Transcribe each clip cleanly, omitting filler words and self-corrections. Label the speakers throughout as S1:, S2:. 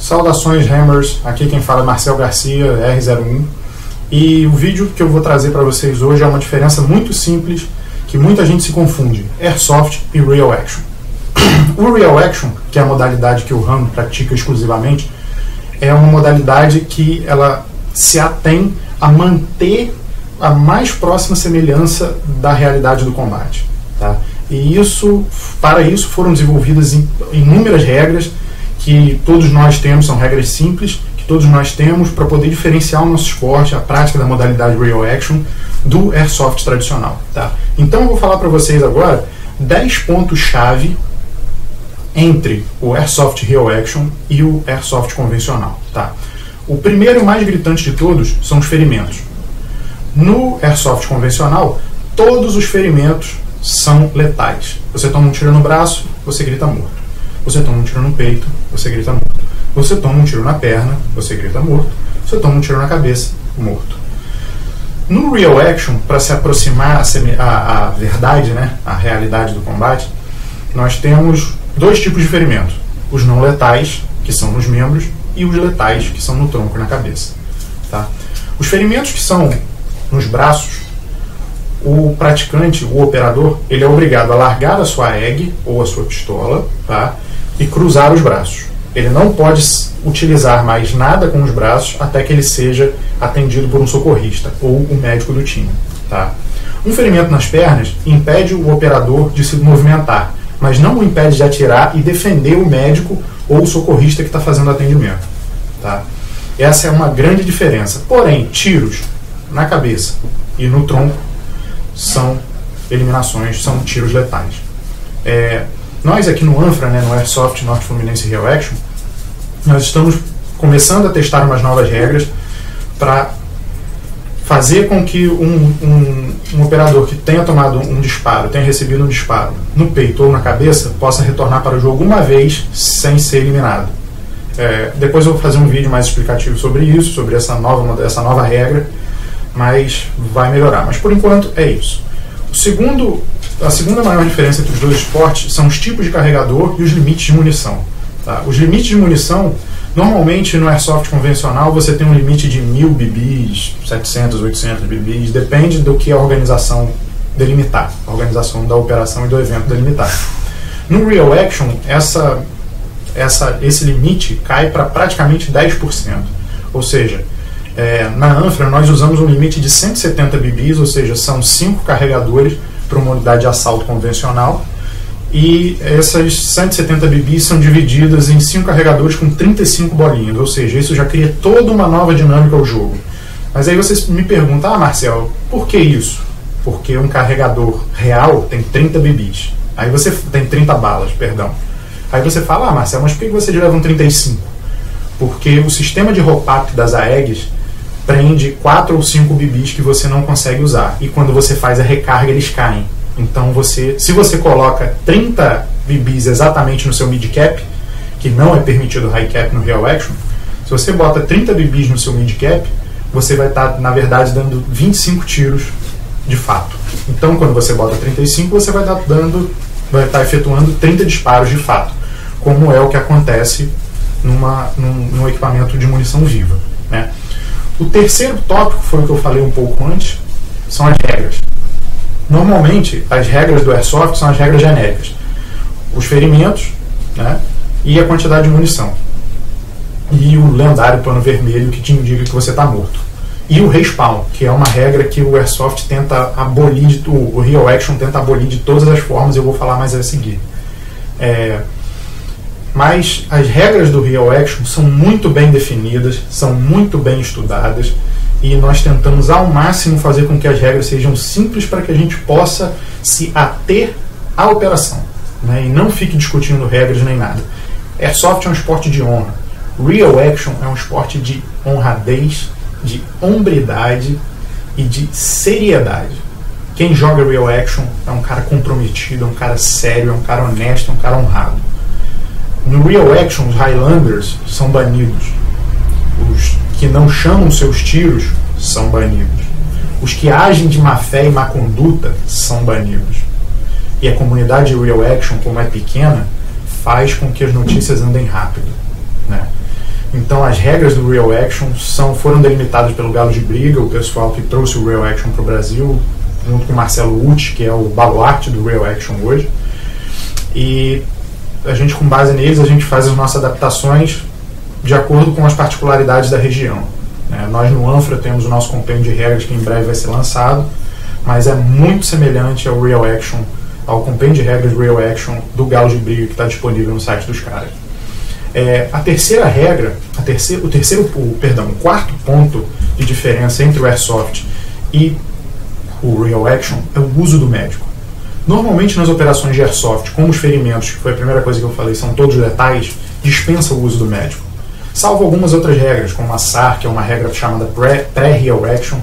S1: Saudações Hammers, aqui quem fala é Marcel Garcia, R01, e o vídeo que eu vou trazer para vocês hoje é uma diferença muito simples que muita gente se confunde, Airsoft e Real Action. O Real Action, que é a modalidade que o Rambo pratica exclusivamente, é uma modalidade que ela se atém a manter a mais próxima semelhança da realidade do combate, tá? E para isso foram desenvolvidas inúmeras regras que todos nós temos, são regras simples, que todos nós temos para poder diferenciar o nosso esporte, a prática da modalidade Real Action, do Airsoft tradicional, tá? Então eu vou falar para vocês agora 10 pontos-chave entre o Airsoft Real Action e o Airsoft convencional, tá? O primeiro e mais gritante de todos são os ferimentos. No Airsoft convencional, todos os ferimentos são letais. Você toma um tiro no braço, você grita morto. Você toma um tiro no peito, você grita morto. Você toma um tiro na perna, você grita morto. Você toma um tiro na cabeça, morto. No Real Action, para se aproximar à verdade, né, à realidade do combate, nós temos dois tipos de ferimentos. Os não letais, que são nos membros, e os letais, que são no tronco e na cabeça, tá? Os ferimentos que são nos braços, o praticante, o operador, ele é obrigado a largar a sua EG ou a sua pistola, tá? E cruzar os braços. Ele não pode utilizar mais nada com os braços até que ele seja atendido por um socorrista ou o médico do time, tá? Um ferimento nas pernas impede o operador de se movimentar, mas não o impede de atirar e defender o médico ou o socorrista que está fazendo o atendimento, tá? Essa é uma grande diferença. Porém, tiros na cabeça e no tronco são eliminações, são tiros letais. Nós aqui no ANFRA, né, no Airsoft Norte Fluminense Real Action, nós estamos começando a testar umas novas regras para fazer com que um operador que tenha tomado um disparo, tenha recebido um disparo no peito ou na cabeça, possa retornar para o jogo uma vez sem ser eliminado. Depois eu vou fazer um vídeo mais explicativo sobre isso, sobre essa nova regra, mas vai melhorar. Mas por enquanto é isso. A segunda maior diferença entre os dois esportes são os tipos de carregador e os limites de munição, tá? Os limites de munição, normalmente no Airsoft convencional você tem um limite de 1000 BBs, 700, 800 BBs, depende do que a organização delimitar, a organização da operação e do evento delimitar. No Real Action, esse limite cai para praticamente 10%, ou seja, na ANFRA nós usamos um limite de 170 BBs, ou seja, são 5 carregadores para uma unidade de assalto convencional, e essas 170 BBs são divididas em 5 carregadores com 35 bolinhas, ou seja, isso já cria toda uma nova dinâmica ao jogo. Mas aí você me pergunta, Marcel, por que isso? Porque um carregador real tem 30 BBs, aí você tem 30 balas, perdão. Aí você fala, Marcel, mas por que você leva um 35? Porque o sistema de roll-up das AEGs prende 4 ou 5 BBs que você não consegue usar, e quando você faz a recarga eles caem. Então se você coloca 30 BBs exatamente no seu mid-cap, que não é permitido high cap no Real Action, se você bota 30 BBs no seu mid-cap, você vai estar, na verdade, dando 25 tiros de fato. Então quando você bota 35, você vai estar efetuando 30 disparos de fato, como é o que acontece num equipamento de munição viva, né? O terceiro tópico, foi o que eu falei um pouco antes, são as regras. Normalmente, as regras do Airsoft são as regras genéricas. Os ferimentos, né, e a quantidade de munição. E o lendário pano vermelho que te indica que você está morto. E o respawn, que é uma regra que o Airsoft tenta abolir, o Real Action tenta abolir de todas as formas, eu vou falar mais a seguir. Mas as regras do Real Action são muito bem definidas, são muito bem estudadas, e nós tentamos ao máximo fazer com que as regras sejam simples para que a gente possa se ater à operação, né, e não fique discutindo regras nem nada. Airsoft é um esporte de honra. Real Action é um esporte de honradez, de hombridade e de seriedade. Quem joga Real Action é um cara comprometido, é um cara sério, é um cara honesto, é um cara honrado. No Real Action, os Highlanders são banidos. Os que não chamam seus tiros são banidos. Os que agem de má fé e má conduta são banidos. E a comunidade Real Action, como é pequena, faz com que as notícias andem rápido, né? Então as regras do Real Action foram delimitadas pelo Galo de Briga, o pessoal que trouxe o Real Action para o Brasil, junto com o Marcelo Uti, que é o baluarte do Real Action hoje. E a gente, com base neles, a gente faz as nossas adaptações de acordo com as particularidades da região. Nós no Anfra temos o nosso compêndio de regras que em breve vai ser lançado, mas é muito semelhante ao Real Action, ao compêndio de regras do Real Action do Galo de Briga que está disponível no site dos caras. A terceira regra, o quarto ponto de diferença entre o Airsoft e o Real Action é o uso do médico. Normalmente nas operações de Airsoft, como os ferimentos, que foi a primeira coisa que eu falei, são todos letais, dispensa o uso do médico. Salvo algumas outras regras, como a SAR, que é uma regra chamada pré-Real Action,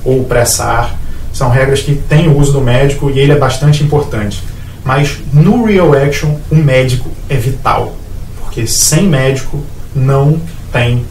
S1: ou pré-SAR, são regras que têm o uso do médico e ele é bastante importante. Mas no Real Action, o médico é vital, porque sem médico não tem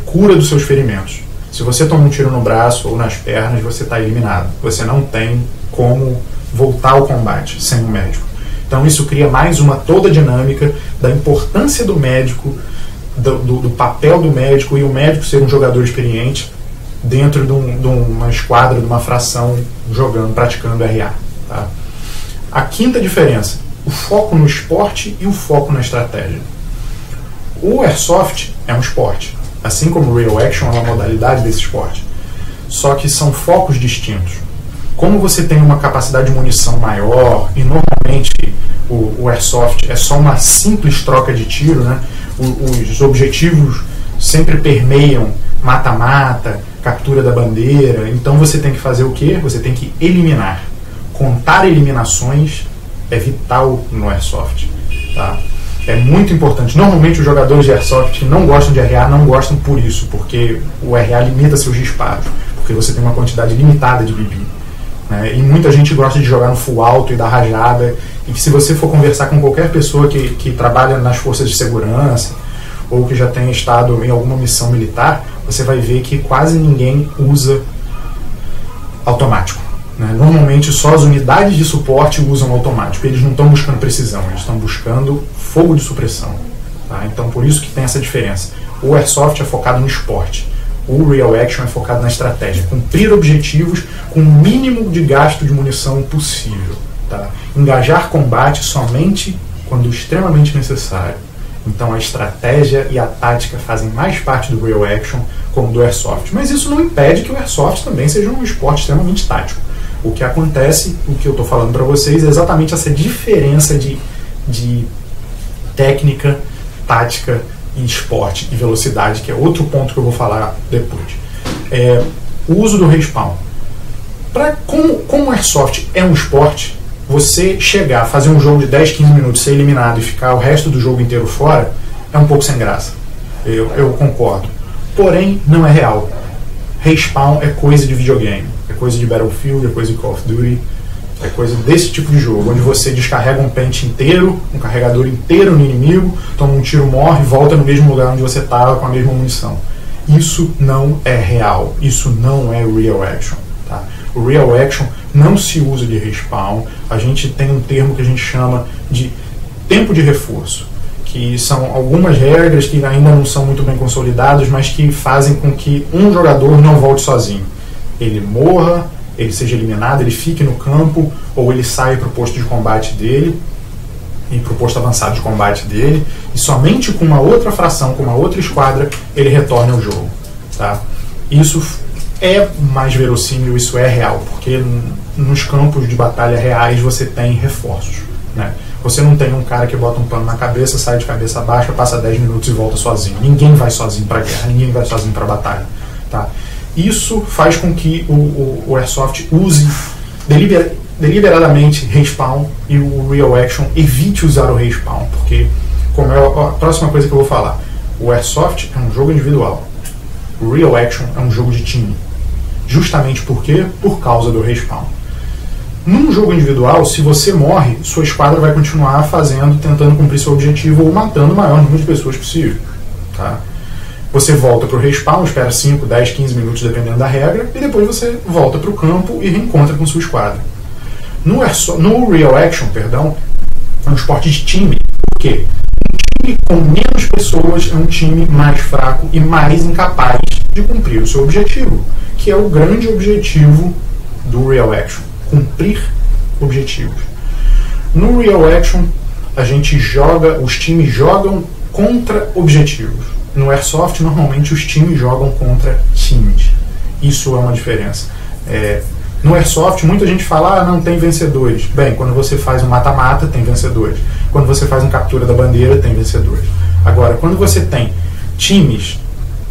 S1: cura dos seus ferimentos. Se você toma um tiro no braço ou nas pernas, você está eliminado. Você não tem como voltar ao combate sem um médico. Então isso cria mais toda a dinâmica da importância do médico, do papel do médico e o médico ser um jogador experiente dentro de uma esquadra, de uma fração, praticando RA. Tá? A quinta diferença, o foco no esporte e o foco na estratégia. O Airsoft é um esporte, assim como o Real Action é uma modalidade desse esporte. Só que são focos distintos. Como você tem uma capacidade de munição maior, e normalmente o Airsoft é só uma simples troca de tiro, os objetivos sempre permeiam mata-mata, captura da bandeira, então você tem que fazer o quê? Você tem que eliminar. Contar eliminações é vital no Airsoft. Tá? É muito importante. Normalmente os jogadores de Airsoft que não gostam de RA não gostam por isso, porque o RA limita seus disparos, porque você tem uma quantidade limitada de BB. E muita gente gosta de jogar no full alto e dar rajada, e que se você for conversar com qualquer pessoa que trabalha nas forças de segurança ou que já tenha estado em alguma missão militar, você vai ver que quase ninguém usa automático. Normalmente só as unidades de suporte usam automático. Eles não estão buscando precisão, eles estão buscando fogo de supressão. Tá? Então por isso que tem essa diferença. O Airsoft é focado no esporte. O Real Action é focado na estratégia. Cumprir objetivos com o mínimo de gasto de munição possível. Tá? Engajar combate somente quando extremamente necessário. Então a estratégia e a tática fazem mais parte do Real Action como do Airsoft. Mas isso não impede que o Airsoft também seja um esporte extremamente tático. O que acontece, o que eu estou falando para vocês, é exatamente essa diferença de técnica, tática e esporte e velocidade, que é outro ponto que eu vou falar depois. O uso do respawn. Como o Airsoft é um esporte, você chegar, fazer um jogo de 10, 15 minutos, ser eliminado e ficar o resto do jogo inteiro fora, é um pouco sem graça. Eu concordo. Porém, não é real. Respawn é coisa de videogame. É coisa de Battlefield, é coisa de Call of Duty, é coisa desse tipo de jogo, onde você descarrega um pente inteiro, um carregador inteiro no inimigo, toma um tiro, morre e volta no mesmo lugar onde você estava com a mesma munição. Isso não é real. Isso não é Real Action. Tá? O Real Action não se usa de respawn. A gente tem um termo que a gente chama de tempo de reforço, que são algumas regras que ainda não são muito bem consolidadas, mas que fazem com que um jogador não volte sozinho. Ele morra, ele seja eliminado, ele fique no campo, ou ele saia para o posto de combate dele, e para o posto avançado de combate dele, e somente com uma outra fração, com uma outra esquadra, ele retorne ao jogo. Tá? Isso é mais verossímil, isso é real, porque nos campos de batalha reais você tem reforços. Você não tem um cara que bota um pano na cabeça, sai de cabeça baixa, passa 10 minutos e volta sozinho. Ninguém vai sozinho para a guerra, ninguém vai sozinho para a batalha. Tá? Isso faz com que o Airsoft use deliberadamente respawn e o Real Action evite usar o respawn, porque, como é a próxima coisa que eu vou falar, o Airsoft é um jogo individual, o Real Action é um jogo de time. Justamente por quê? Por causa do respawn. Num jogo individual, se você morre, sua esquadra vai continuar tentando cumprir seu objetivo ou matando o maior número de pessoas possível. Tá? Você volta para o respawn, espera 5, 10, 15 minutos, dependendo da regra, e depois você volta para o campo e reencontra com sua esquadra. No Real Action, é um esporte de time. Por quê? Um time time com menos pessoas é um time mais fraco e mais incapaz de cumprir o seu objetivo, que é o grande objetivo do Real Action, cumprir objetivos. No Real Action, os times jogam contra objetivos. No Airsoft, normalmente os times jogam contra times. Isso é uma diferença. No Airsoft, muita gente fala, não tem vencedores. Bem, quando você faz um mata-mata, tem vencedores. Quando você faz uma captura da bandeira, tem vencedores. Agora, quando você tem times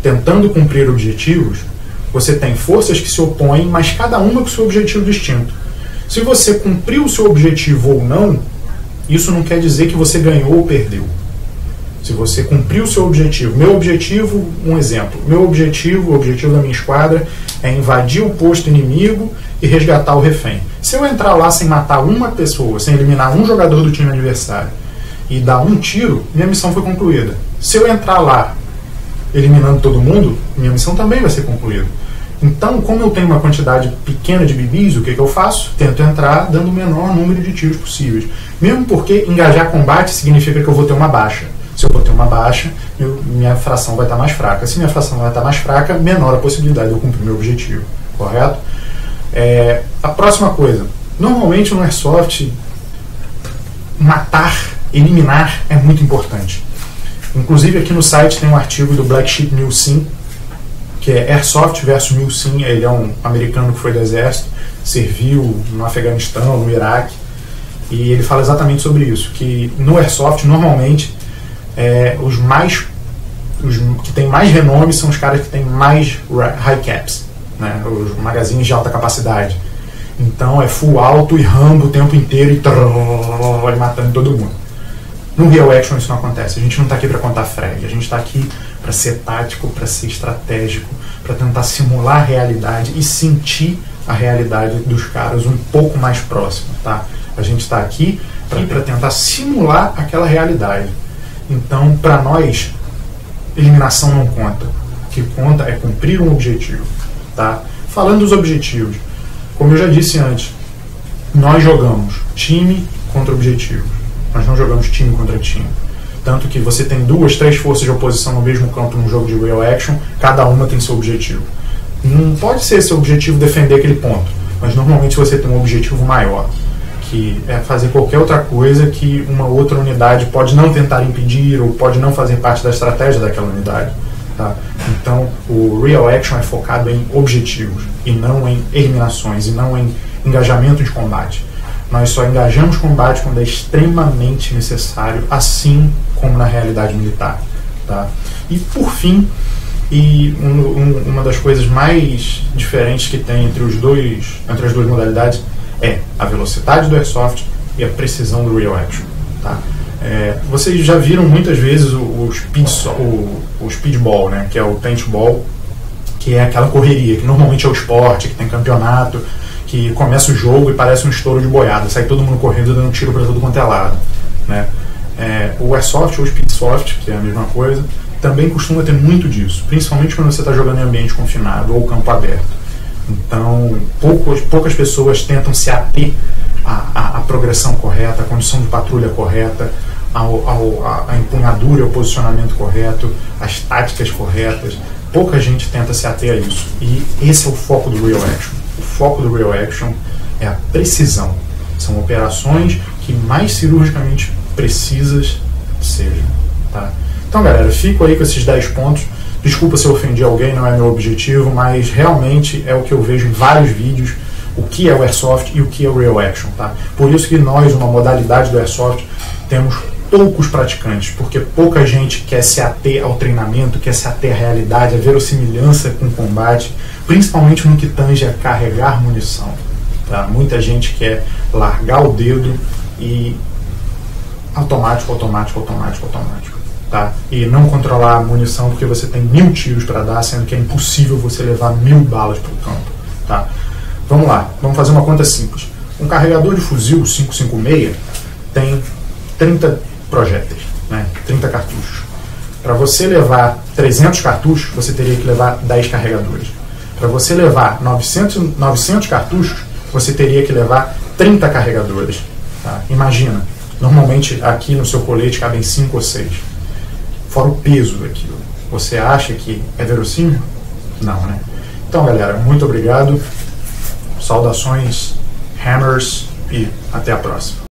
S1: tentando cumprir objetivos, você tem forças que se opõem, mas cada uma com seu objetivo distinto. Se você cumpriu o seu objetivo ou não, isso não quer dizer que você ganhou ou perdeu. Se você cumpriu o seu objetivo, meu objetivo, um exemplo, o objetivo da minha esquadra é invadir o posto inimigo e resgatar o refém. Se eu entrar lá sem matar uma pessoa, sem eliminar um jogador do time adversário e dar um tiro, minha missão foi concluída. Se eu entrar lá eliminando todo mundo, minha missão também vai ser concluída. Então, como eu tenho uma quantidade pequena de bibis, o que eu faço? Tento entrar dando o menor número de tiros possíveis. Mesmo porque engajar combate significa que eu vou ter uma baixa. Se eu vou ter uma baixa, minha fração vai estar mais fraca. Se minha fração vai estar mais fraca, menor a possibilidade de eu cumprir meu objetivo. Correto? A próxima coisa. Normalmente no Airsoft, matar, eliminar é muito importante. Inclusive aqui no site tem um artigo do Black Sheep Milsim, que é Airsoft versus Milsim. Ele é um americano que foi do exército, serviu no Afeganistão, no Iraque, e ele fala exatamente sobre isso, que no Airsoft, normalmente, os que têm mais renome são os caras que têm mais high caps, né? Os magazines de alta capacidade. Então é full alto e Rambo o tempo inteiro e matando todo mundo. No Real Action isso não acontece. A gente não está aqui para contar frag, a gente está aqui para ser tático, para ser estratégico, para tentar simular a realidade e sentir a realidade dos caras um pouco mais próximo, tá? A gente está aqui para tentar simular aquela realidade. Então, para nós, eliminação não conta. O que conta é cumprir um objetivo, tá? Falando dos objetivos, como eu já disse antes, nós jogamos time contra objetivo. Nós não jogamos time contra time. Tanto que você tem 2, 3 forças de oposição no mesmo campo num jogo de Real Action, cada uma tem seu objetivo. Não pode ser seu objetivo defender aquele ponto, mas normalmente você tem um objetivo maior, que é fazer qualquer outra coisa que uma outra unidade pode não tentar impedir ou pode não fazer parte da estratégia daquela unidade. Tá? Então, o Real Action é focado em objetivos e não em eliminações e não em engajamento de combate. Nós só engajamos combate quando é extremamente necessário, assim como na realidade militar. Tá? E por fim, uma das coisas mais diferentes que tem entre as duas modalidades é a velocidade do Airsoft e a precisão do Real Action. Tá? Vocês já viram muitas vezes o speedball, né? Que é o paintball, que é aquela correria, que normalmente é o esporte, que tem campeonato, que começa o jogo e parece um estouro de boiada, sai todo mundo correndo dando tiro para tudo quanto é lado. Né? O Airsoft ou o Speedsoft, que é a mesma coisa, também costuma ter muito disso, principalmente quando você está jogando em ambiente confinado ou campo aberto. Então, poucas pessoas tentam se ater à progressão correta, à condição de patrulha correta, à empunhadura, ao posicionamento correto, às táticas corretas. Pouca gente tenta se ater a isso. E esse é o foco do Real Action. O foco do Real Action é a precisão. São operações que mais cirurgicamente precisas sejam. Tá? Então, galera, fico aí com esses 10 pontos. Desculpa se eu ofendi alguém, não é meu objetivo, mas realmente é o que eu vejo em vários vídeos, o que é o Airsoft e o que é o Real Action. Tá? Por isso que nós, uma modalidade do Airsoft, temos poucos praticantes, porque pouca gente quer se ater ao treinamento, quer se ater à realidade, à verossimilhança com o combate, principalmente no que tange a carregar munição. Tá? Muita gente quer largar o dedo e automático. Tá? E não controlar a munição porque você tem 1000 tiros para dar, sendo que é impossível você levar 1000 balas para o campo. Tá? Vamos lá, vamos fazer uma conta simples. Um carregador de fuzil 5.56 tem 30 projéteis, né? 30 cartuchos. Para você levar 300 cartuchos, você teria que levar 10 carregadores. Para você levar 900 cartuchos, você teria que levar 30 carregadores. Tá? Imagina, normalmente aqui no seu colete cabem 5 ou 6. fora o peso daquilo. Você acha que é verossímil? Não, né? Então, galera, muito obrigado. Saudações, Hammers, e até a próxima.